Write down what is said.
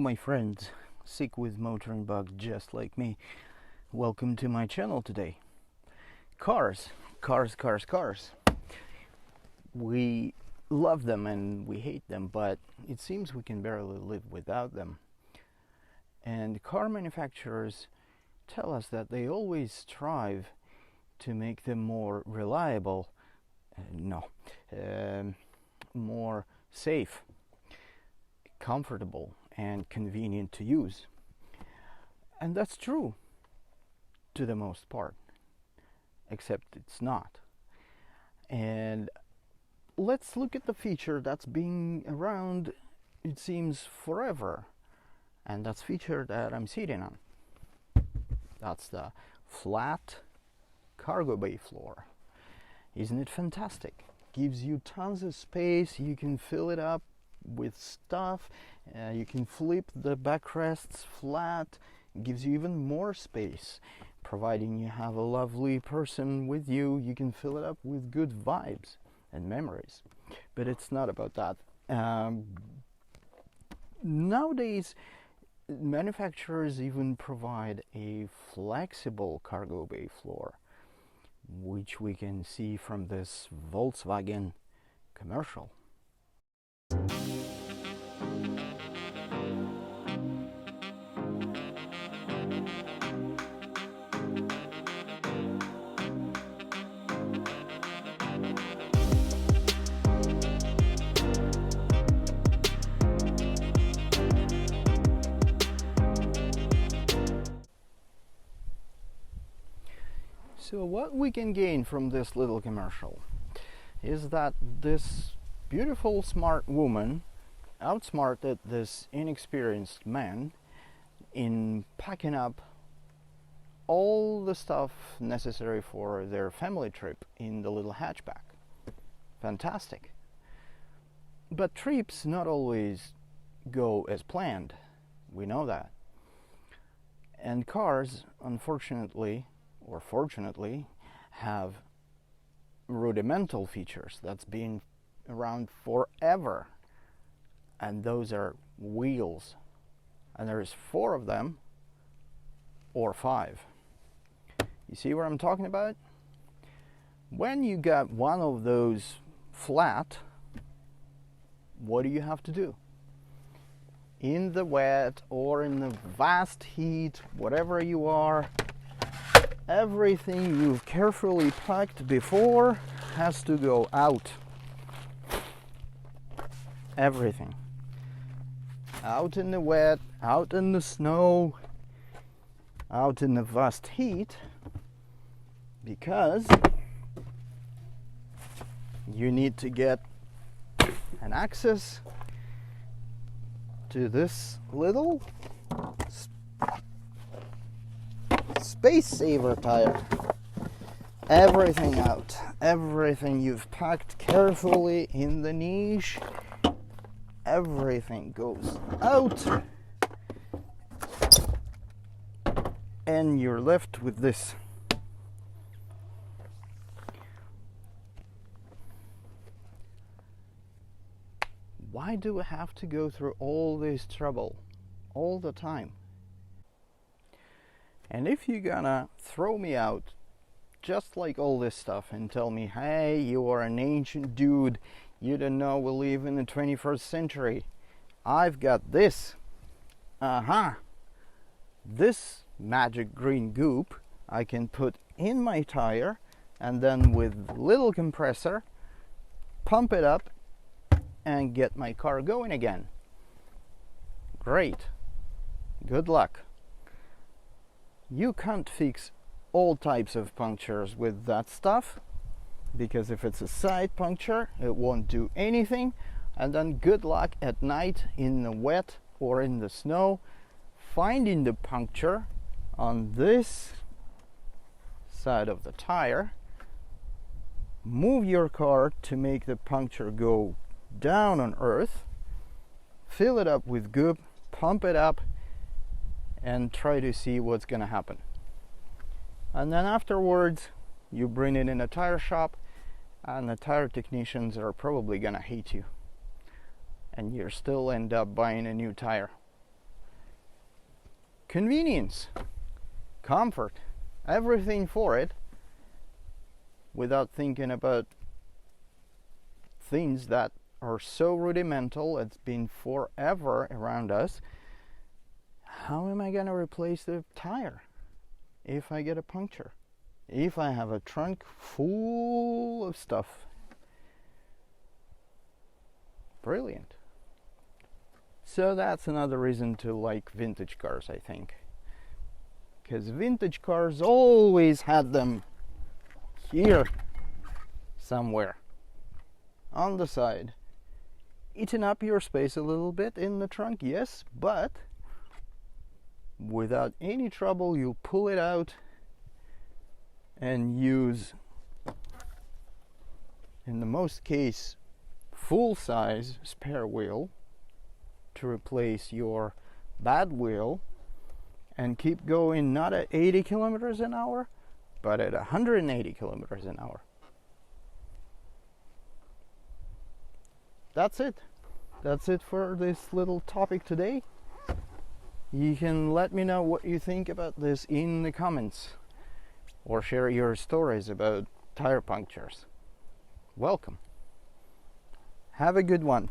my friends, sick with motoring bugs just like me. Welcome to my channel today. Cars. We love them and we hate them, but it seems we can barely live without them. And car manufacturers tell us that they always strive to make them more reliable, more safe, comfortable and convenient to use. And that's true to the most part, except it's not. And let's look at the feature that's been around, it seems, forever, and that's feature that I'm sitting on. That's the flat cargo bay floor. Isn't it fantastic? Gives you tons of space. You can fill it up with stuff. You can flip the backrests flat. It gives you even more space. Providing you have a lovely person with you, you can fill it up with good vibes and memories. But it's not about that. Nowadays, manufacturers even provide a flexible cargo bay floor, which we can see from this Volkswagen commercial. So what we can gain from this little commercial is that this beautiful, smart woman outsmarted this inexperienced man in packing up all the stuff necessary for their family trip in the little hatchback. Fantastic. But trips not always go as planned. We know that. And cars, unfortunately, or fortunately, have rudimental features that's been around forever, and those are wheels, and there's 4 of them or 5. You see what I'm talking about? When you got one of those flat, what do you have to do? In the wet or in the vast heat, whatever you are, everything you've carefully packed before has to go out. Everything. Out in the wet, out in the snow, out in the vast heat, because you need to get an access to this little space saver tire. Everything out, everything you've packed carefully in the niche, everything goes out, and you're left with this. Why do we have to go through all this trouble all the time? And if you're gonna throw me out just like all this stuff and tell me, hey, you are an ancient dude, you don't know we live in the 21st century, I've got this. This magic green goop I can put in my tire, and then with little compressor pump it up and get my car going again. Great. Good luck. You can't fix all types of punctures with that stuff, because if it's a side puncture, it won't do anything. And then good luck at night in the wet or in the snow finding the puncture on this side of the tire. Move your car to make the puncture go down on earth, fill it up with goop, pump it up, and try to see what's gonna happen. And then afterwards you bring it in a tire shop, and the tire technicians are probably gonna hate you, and you still end up buying a new tire. convenience, comfort, everything for it, without thinking about things that are so rudimental, it's been forever around us. How am I going to replace the tire if I get a puncture? If I have a trunk full of stuff? Brilliant. So that's another reason to like vintage cars, I think. Because vintage cars always had them here somewhere on the side, eating up your space a little bit in the trunk, yes, but without any trouble you'll pull it out and use, in the most case, full-size spare wheel to replace your bad wheel and keep going, not at 80 kilometers an hour, but at 180 kilometers an hour. That's it. That's it for this little topic today. You can let me know what you think about this in the comments, or share your stories about tire punctures. Welcome. Have a good one.